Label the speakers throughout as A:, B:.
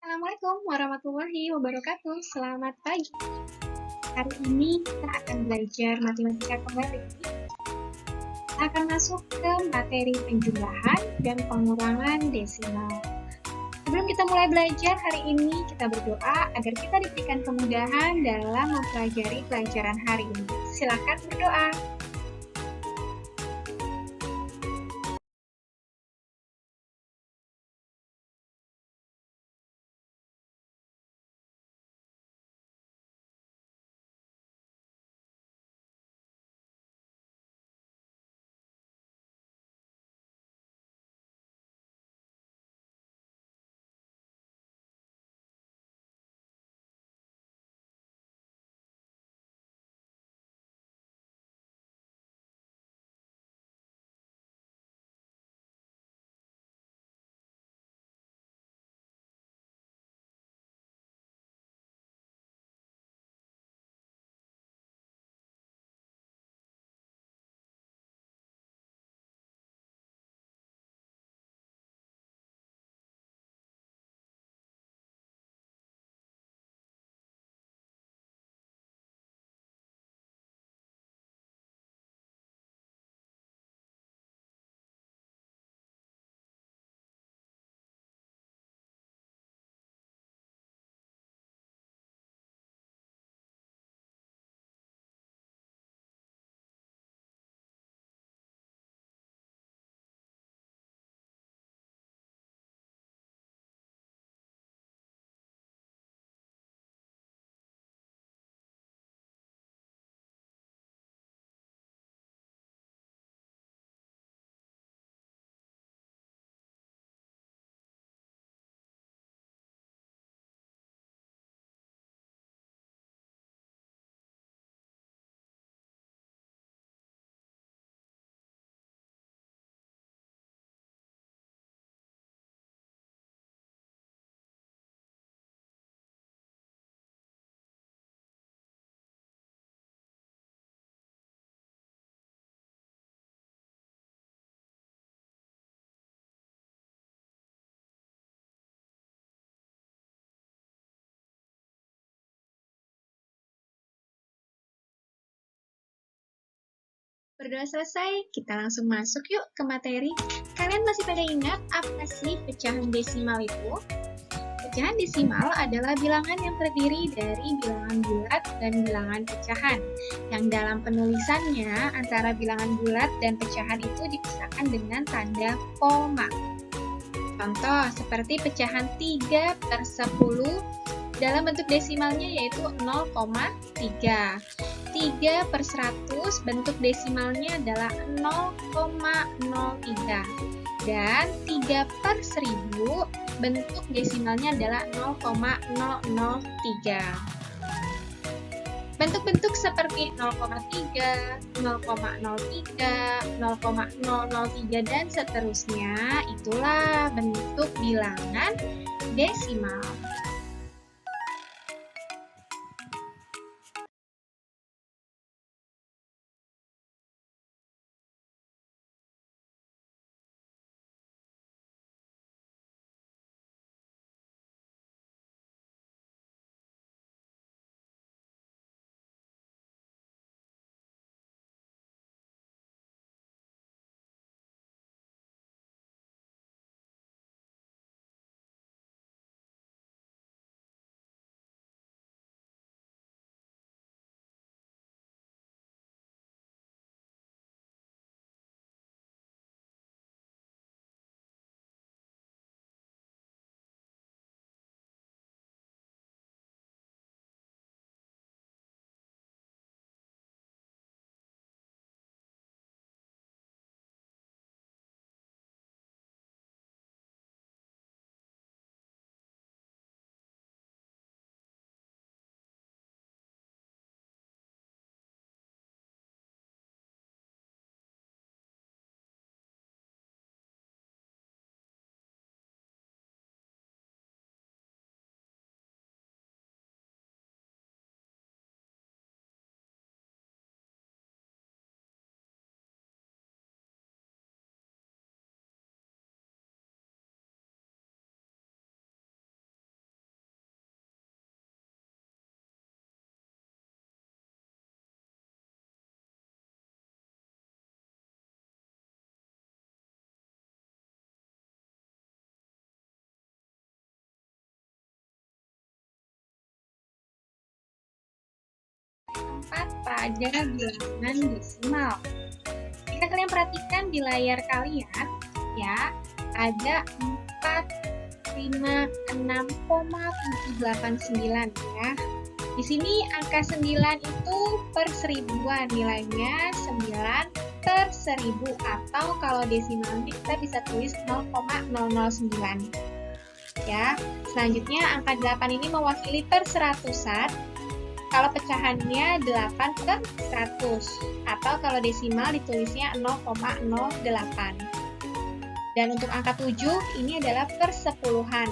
A: Assalamualaikum warahmatullahi wabarakatuh. Selamat pagi. Hari ini kita akan belajar matematika kembali. Kita akan masuk ke materi penjumlahan dan pengurangan desimal. Sebelum kita mulai belajar hari ini, kita berdoa agar kita diberikan kemudahan dalam mempelajari pelajaran hari ini. Silakan berdoa. Berdoa selesai, kita langsung masuk yuk ke materi. Kalian masih pada ingat apa sih pecahan desimal itu? Pecahan desimal adalah bilangan yang terdiri dari bilangan bulat dan bilangan pecahan, yang dalam penulisannya antara bilangan bulat dan pecahan itu dipisahkan dengan tanda koma. Contoh seperti pecahan 3/10 dalam bentuk desimalnya yaitu 0,3. 3/100 bentuk desimalnya adalah 0,03. Dan 3/1000 bentuk desimalnya adalah 0,003. Bentuk-bentuk seperti 0,3, 0,03, 0,003, dan seterusnya itulah bentuk bilangan desimal. tepat pada bilangan desimal. Jika kalian perhatikan di layar kalian, ya, ada 456,789 ya. Di sini angka 9 itu per seribuan, nilainya 9 per 1000, atau kalau desimalnya kita bisa tulis 0,009. Ya, selanjutnya angka 8 ini mewakili per seratusan. Kalau pecahannya 8 per 100, atau kalau desimal ditulisnya 0,08. Dan untuk angka 7 ini adalah per sepuluhan.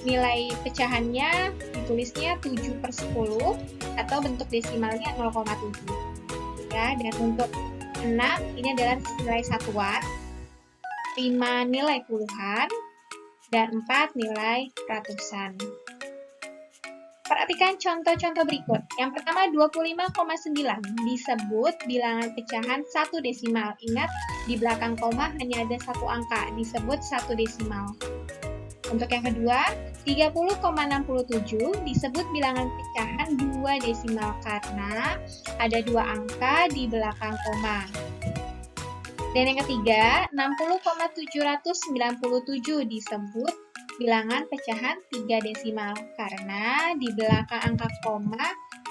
A: Nilai pecahannya ditulisnya 7 per 10, atau bentuk desimalnya 0,7. Ya, dan untuk 6 ini adalah nilai satuan, 5 nilai puluhan, dan 4 nilai ratusan. Perhatikan contoh-contoh berikut. Yang pertama, 25,9 disebut bilangan pecahan satu desimal. Ingat, di belakang koma hanya ada satu angka, disebut satu desimal. Untuk yang kedua, 30,67 disebut bilangan pecahan dua desimal karena ada dua angka di belakang koma. Dan yang ketiga, 60,797 disebut bilangan pecahan 3 desimal karena di belakang angka koma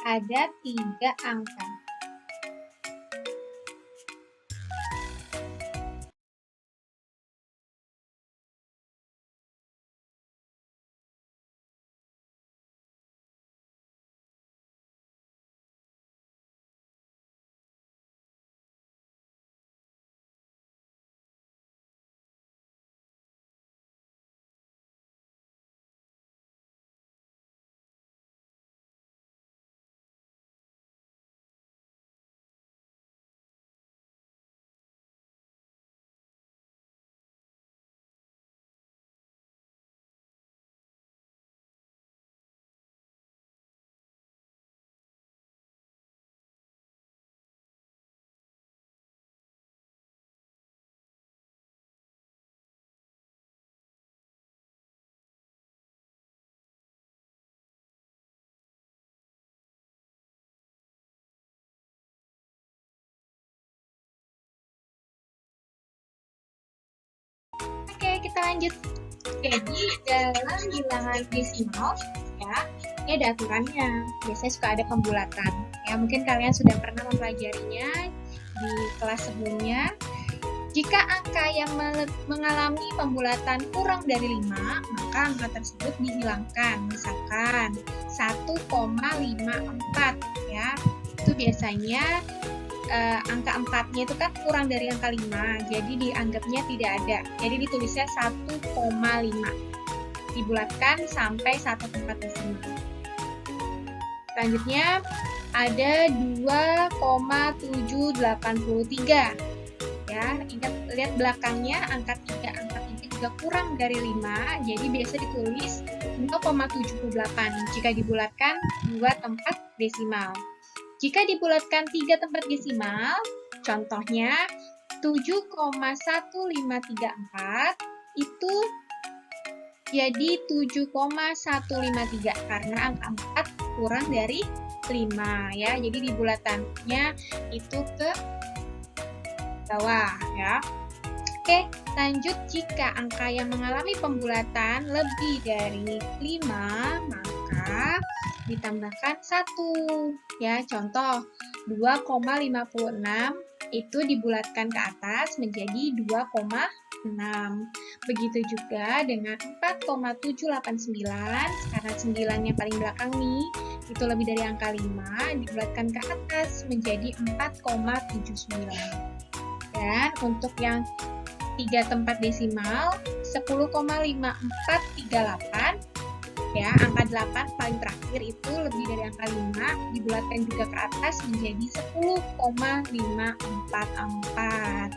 A: ada 3 angka. Oke, kita lanjut. Jadi, dalam bilangan desimal, ya, ini ada aturannya. Biasanya suka ada pembulatan. Ya, mungkin kalian sudah pernah mempelajarinya di kelas sebelumnya. Jika angka yang mengalami pembulatan kurang dari 5, maka angka tersebut dihilangkan. Misalkan 1,54, ya. Itu biasanya angka 4-nya itu kan kurang dari angka 5, jadi dianggapnya tidak ada. Jadi ditulisnya 1,5. Dibulatkan sampai satu tempat desimal. Selanjutnya ada 2,783. Ya, ingat, lihat belakangnya angka 3 juga kurang dari 5, jadi biasa ditulis 0,78 jika dibulatkan 2 tempat desimal. Jika dibulatkan 3 tempat desimal, contohnya 7,1534 itu jadi 7,153 karena angka 4 kurang dari 5 ya. Jadi dibulatannya itu ke bawah ya. Oke, lanjut. Jika angka yang mengalami pembulatan lebih dari 5, maka ditambahkan 1. Ya, contoh 2,56 itu dibulatkan ke atas menjadi 2,6. Begitu juga dengan 4,789, karena 9-nya paling belakang nih, itu lebih dari angka 5, dibulatkan ke atas menjadi 4,79. Dan untuk yang 3 tempat desimal 10,5438 ya, angka 8 paling terakhir itu lebih dari angka 5, dibulatkan juga ke atas menjadi 10,544.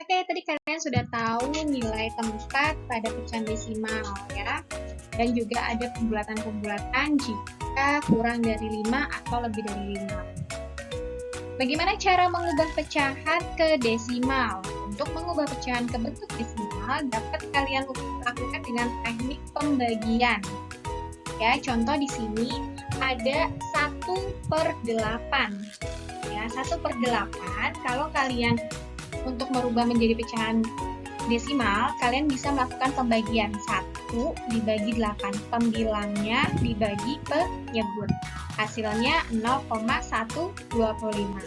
A: Oke, tadi kalian sudah tahu nilai tempat pada pecahan desimal ya. Dan juga ada pembulatan-pembulatan jika kurang dari 5 atau lebih dari 5. Bagaimana cara mengubah pecahan ke desimal? Untuk mengubah pecahan ke bentuk desimal dapat kalian lakukan dengan teknik pembagian. Ya, contoh di sini ada 1/8. Ya, 1/8 kalau kalian untuk merubah menjadi pecahan desimal, kalian bisa melakukan pembagian 1 dibagi 8. Pembilangnya dibagi penyebut. Hasilnya 0,125.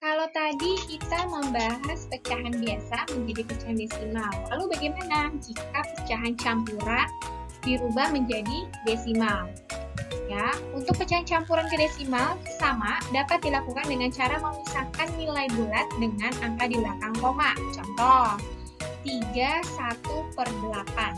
A: Kalau tadi kita membahas pecahan biasa menjadi pecahan desimal. Lalu bagaimana jika pecahan campuran dirubah menjadi desimal? Ya, untuk pecahan campuran ke desimal sama dapat dilakukan dengan cara memisahkan nilai bulat dengan angka di belakang koma. Contoh, 3/1/8.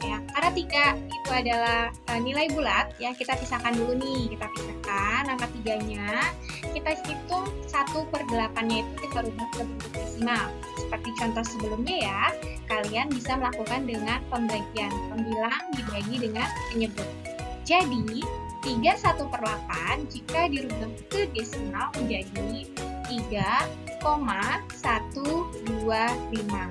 A: Ya, karena 3 itu adalah nilai bulat, ya kita pisahkan dulu nih. Kita pisahkan angka 3-nya, kita hitung 1/8-nya itu kita rubah ke bentuk desimal. Seperti contoh sebelumnya ya, kalian bisa melakukan dengan pembagian. Pembilang dibagi dengan penyebut. Jadi, 3/1/8 jika dirubah ke desimal menjadi 3,125.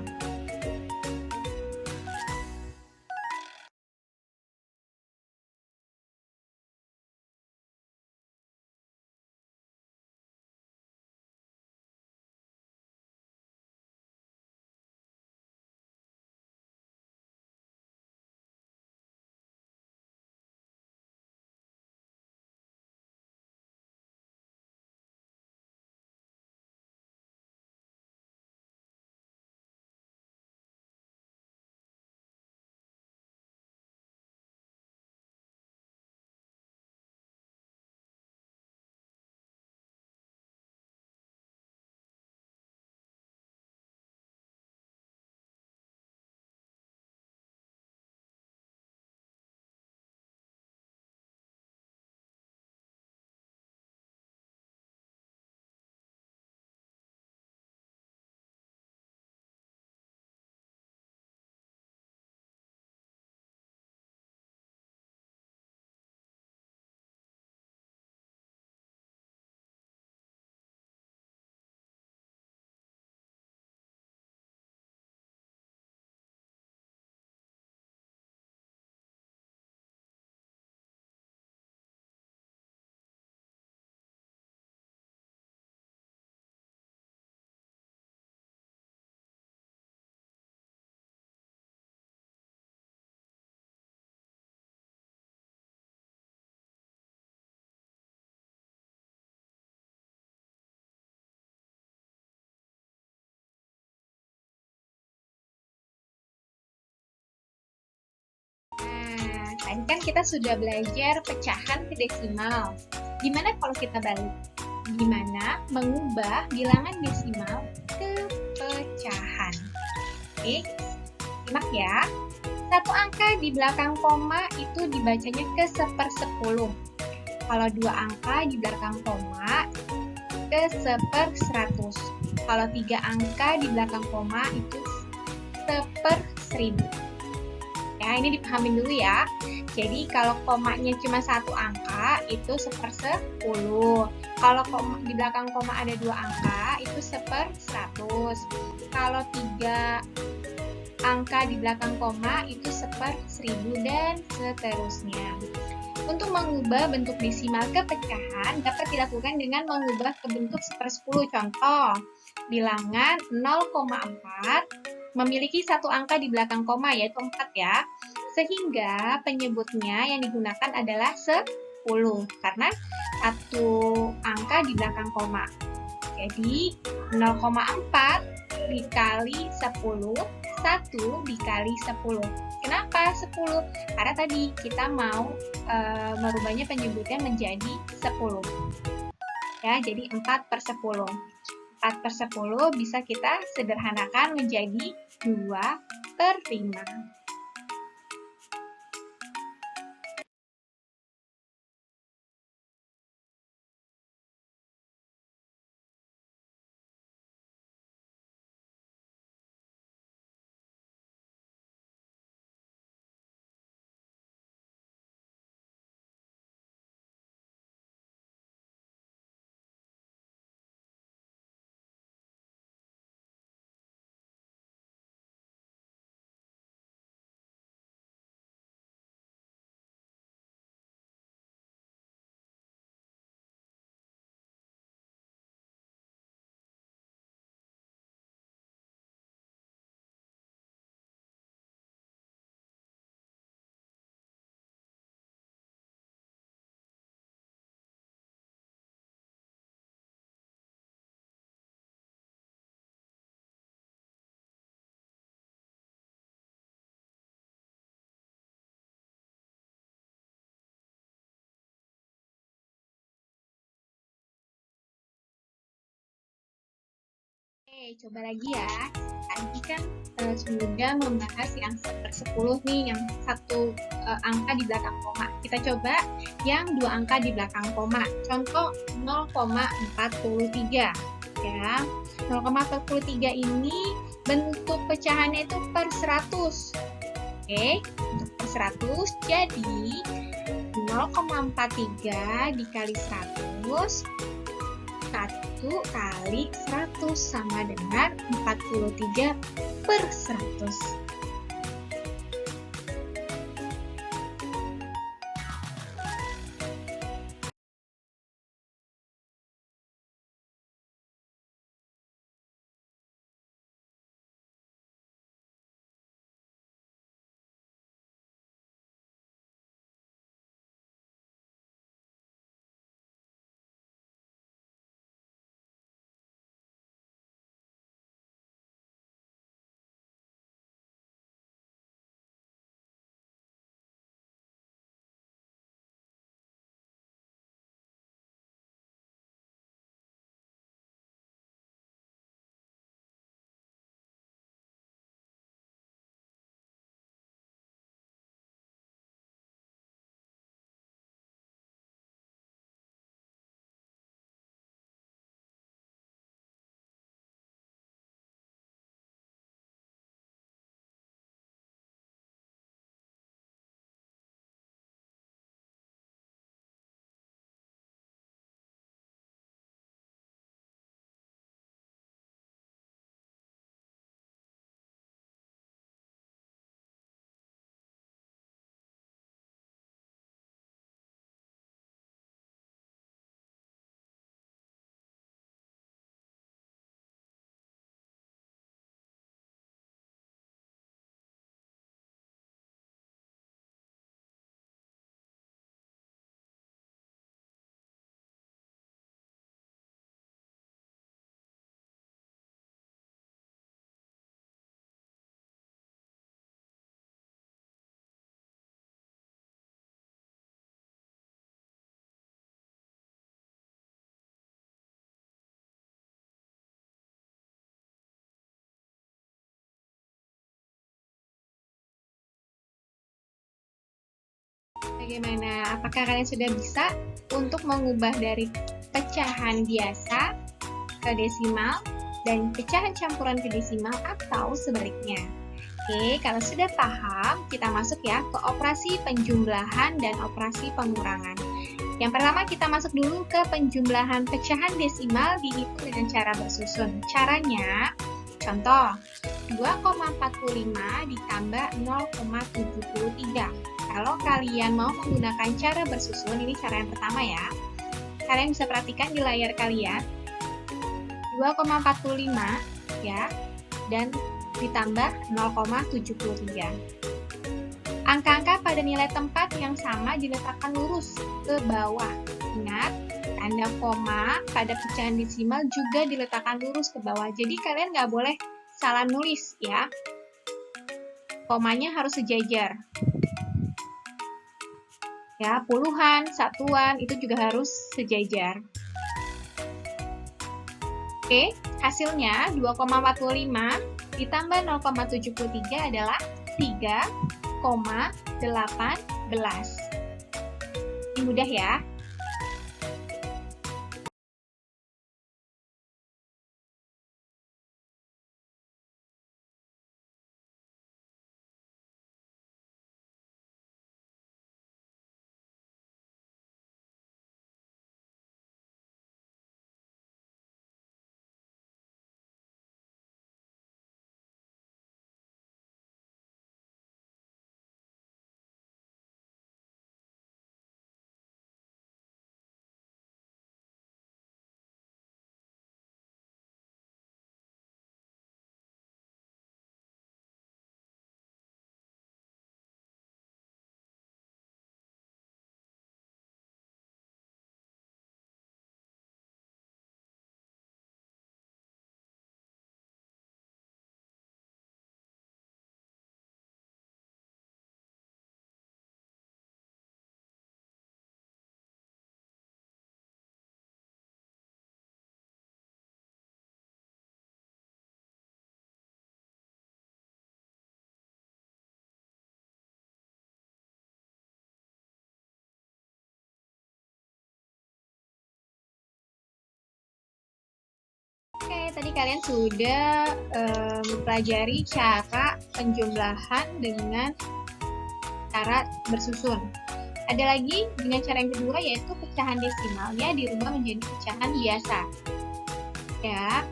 A: Tadi kan kita sudah belajar pecahan ke desimal. Gimana kalau kita balik? Gimana mengubah bilangan desimal ke pecahan? Oke, simak ya. Satu angka di belakang koma itu dibacanya ke 1/10. Kalau dua angka di belakang koma ke 1/100. Kalau tiga angka di belakang koma itu 1/1000. Ya, ini dipahamin dulu ya. Jadi kalau komanya cuma satu angka itu 1/10. Kalau di belakang koma ada dua angka itu 1/100. Kalau tiga angka di belakang koma itu 1/1000 dan seterusnya. Untuk mengubah bentuk desimal ke pecahan dapat dilakukan dengan mengubah ke bentuk 1/10. Contoh, bilangan 0,4 memiliki satu angka di belakang koma yaitu 4 ya. Sehingga penyebutnya yang digunakan adalah 10 karena satu angka di belakang koma. Jadi 0,4 dikali 10, 1 dikali 10. Kenapa 10? Karena tadi kita mau merubahnya penyebutnya menjadi 10. Ya, jadi 4/10. 4/10 bisa kita sederhanakan menjadi 2/5. Oke, coba lagi ya. Tadi kan sudah membahas yang 1/10 nih, yang satu angka di belakang koma. Kita coba yang dua angka di belakang koma. Contoh 0,43 ya. 0,43 ini bentuk pecahannya itu per 100. Oke, untuk per 100 jadi 0,43 dikali 100 1 kali 100 sama dengan 43/100. Bagaimana? Apakah kalian sudah bisa untuk mengubah dari pecahan biasa ke desimal dan pecahan campuran ke desimal atau sebaliknya? Oke, kalau sudah paham, kita masuk ya ke operasi penjumlahan dan operasi pengurangan. Yang pertama kita masuk dulu ke penjumlahan pecahan desimal dihitung dengan cara bersusun. Caranya, contoh, 2,45 ditambah 0,73. Kalau kalian mau menggunakan cara bersusun, ini cara yang pertama ya. Kalian bisa perhatikan di layar kalian, 2,45 ya, dan ditambah 0,73. Angka-angka pada nilai tempat yang sama diletakkan lurus ke bawah. Ingat, tanda koma pada pecahan desimal juga diletakkan lurus ke bawah. Jadi kalian nggak boleh salah nulis ya. Komanya harus sejajar. Ya, puluhan, satuan, itu juga harus sejajar. Oke, hasilnya 2,45 ditambah 0,73 adalah 3,18. Ini mudah ya. Oke, tadi kalian sudah mempelajari cara penjumlahan dengan cara bersusun. Ada lagi dengan cara yang kedua, yaitu pecahan desimalnya dirubah menjadi pecahan biasa. Ya,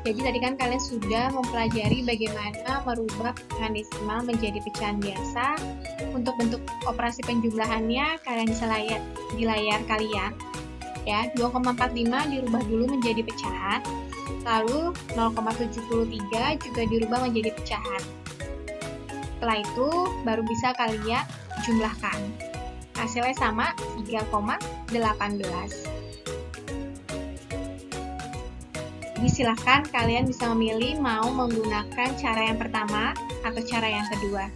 A: jadi tadi kan kalian sudah mempelajari bagaimana merubah pecahan desimal menjadi pecahan biasa. Untuk bentuk operasi penjumlahannya, kalian bisa lihat di layar kalian. Ya, 2,45 dirubah dulu menjadi pecahan, lalu 0,73 juga dirubah menjadi pecahan. Setelah itu baru bisa kalian jumlahkan. Hasilnya sama, 3,18. Jadi silahkan kalian bisa memilih mau menggunakan cara yang pertama atau cara yang kedua.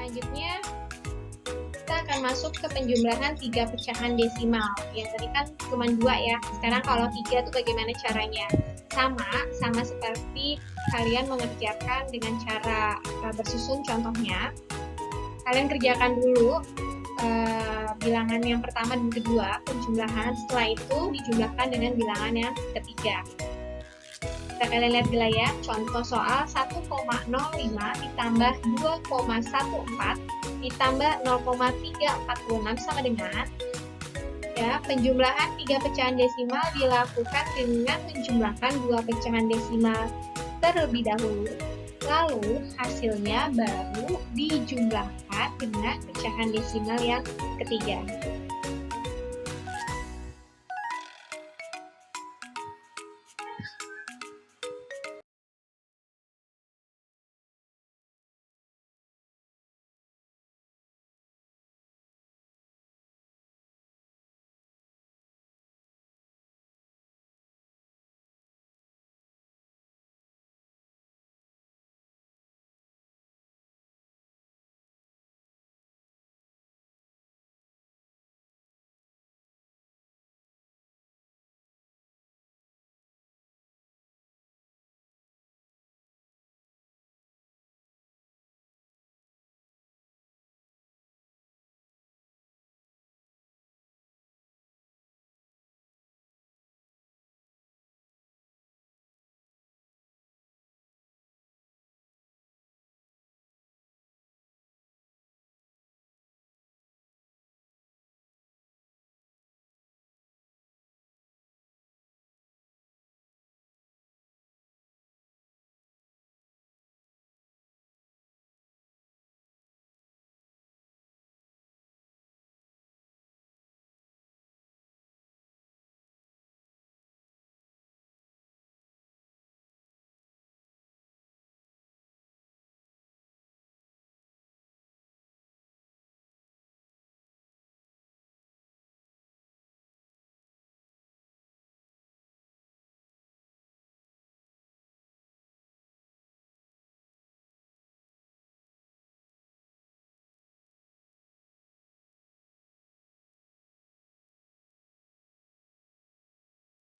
A: Selanjutnya, kita akan masuk ke penjumlahan 3 pecahan desimal. Yang tadi kan cuma 2 ya. Sekarang kalau 3 itu bagaimana caranya? Sama seperti kalian mengerjakan dengan cara bersusun contohnya. Kalian kerjakan dulu bilangan yang pertama dan kedua, penjumlahan. Setelah itu dijumlahkan dengan bilangan yang ketiga. Kita kalian lihat dulu ya, contoh soal 1,05 ditambah 2,14 ditambah 0,346 sama dengan ya, penjumlahan 3 pecahan desimal dilakukan dengan menjumlahkan 2 pecahan desimal terlebih dahulu, lalu hasilnya baru dijumlahkan dengan pecahan desimal yang ketiga.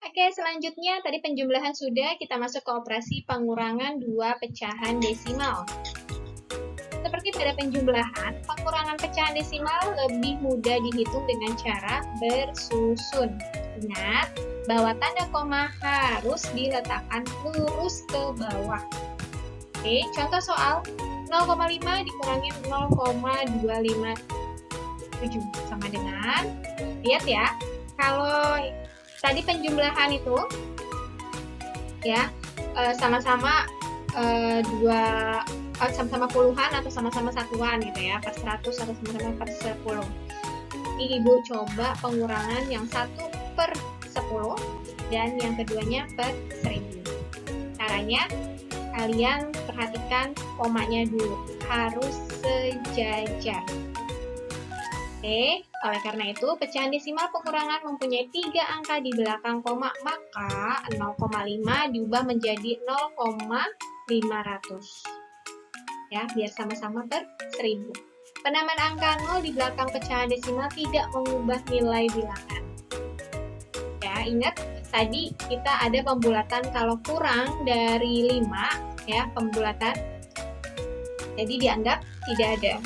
A: Oke, selanjutnya tadi penjumlahan sudah, kita masuk ke operasi pengurangan 2 pecahan desimal. Seperti pada penjumlahan, pengurangan pecahan desimal lebih mudah dihitung dengan cara bersusun. Ingat bahwa tanda koma harus diletakkan lurus ke bawah. Oke, contoh soal 0,5 dikurangi 0,257 sama dengan, lihat ya, kalau tadi penjumlahan itu ya sama-sama sama-sama puluhan atau sama-sama satuan gitu ya, per 100 atau sama-sama per 10. Ibu coba pengurangan yang 1/10 dan yang keduanya per 1000. Caranya kalian perhatikan komanya dulu, harus sejajar. Oke, oleh karena itu pecahan desimal pengurangan mempunyai 3 angka di belakang koma, maka 0,5 diubah menjadi 0,500. Ya, biar sama-sama per 1000. Penambahan angka 0 di belakang pecahan desimal tidak mengubah nilai bilangan. Ya, ingat tadi kita ada pembulatan kalau kurang dari 5, ya, pembulatan. Jadi dianggap tidak ada.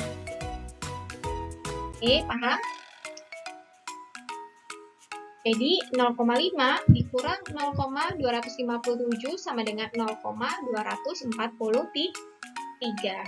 A: Oke, paham? Jadi 0,5 dikurang 0,257 sama dengan 0,243.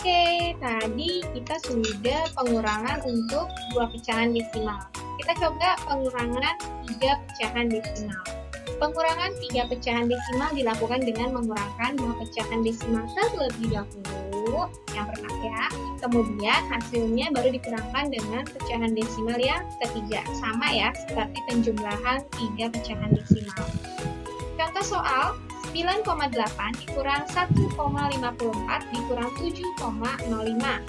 A: Oke, tadi kita sudah pengurangan untuk dua pecahan desimal. Kita coba pengurangan 3 pecahan desimal. Pengurangan 3 pecahan desimal dilakukan dengan mengurangkan 2 pecahan desimal terlebih dahulu, yang pertama ya. Kemudian hasilnya baru dikurangkan dengan pecahan desimal yang ketiga. Sama ya, seperti penjumlahan 3 pecahan desimal. Contoh soal, 9,8 dikurang 1,54 dikurang 7,05.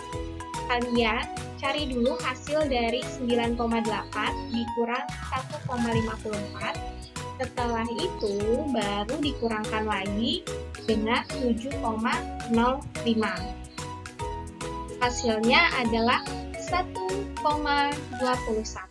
A: Kalian cari dulu hasil dari 9,8 dikurang 1,54. Setelah itu baru dikurangkan lagi dengan 7,05. Hasilnya adalah 1,21.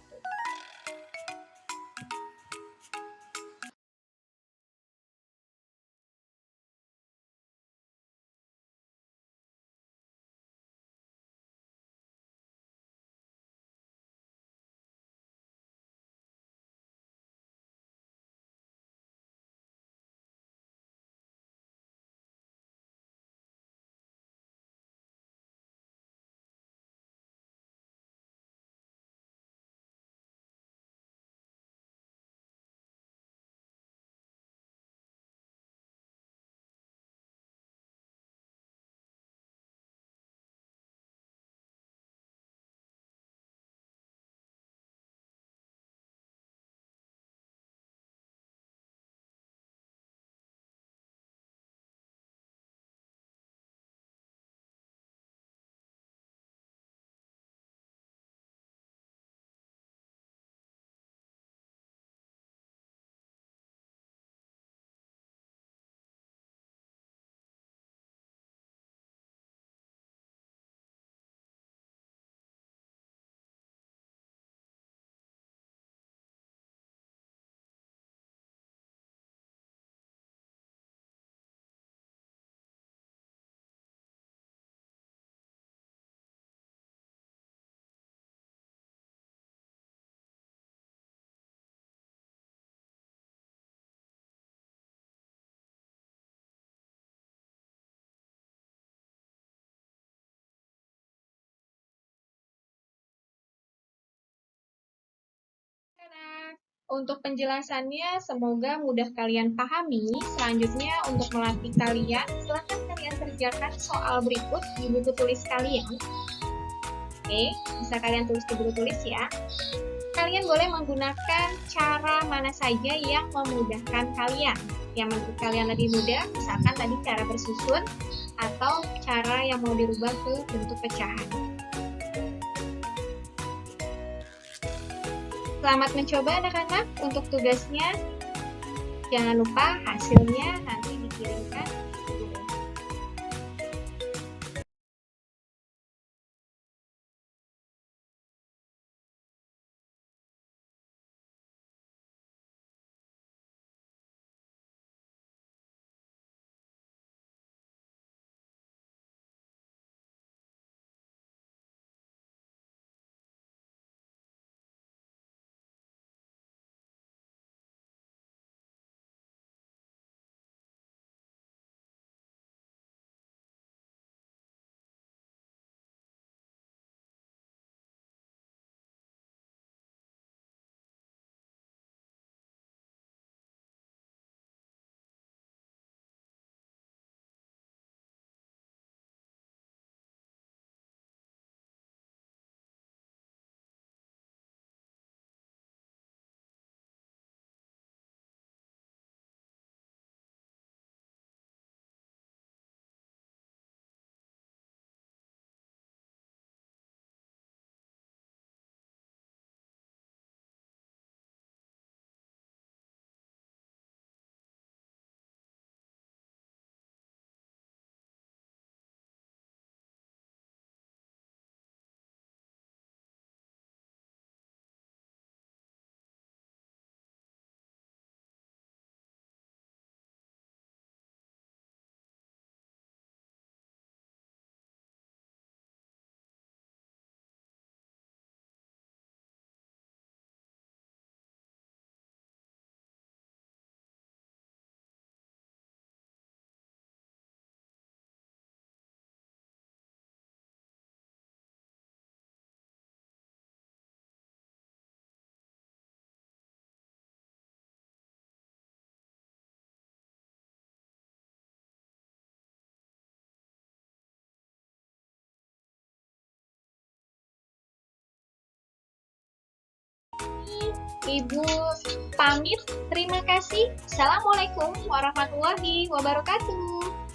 A: Untuk penjelasannya, semoga mudah kalian pahami. Selanjutnya, untuk melatih kalian, silahkan kalian kerjakan soal berikut di buku tulis kalian. Oke, bisa kalian tulis di buku tulis ya. Kalian boleh menggunakan cara mana saja yang memudahkan kalian. Yang menurut kalian lebih mudah, misalkan tadi cara bersusun, atau cara yang mau dirubah ke bentuk pecahan. Selamat mencoba anak-anak untuk tugasnya. Jangan lupa hasilnya nanti dikirimkan Ibu pamit. Terima kasih. Assalamualaikum warahmatullahi wabarakatuh.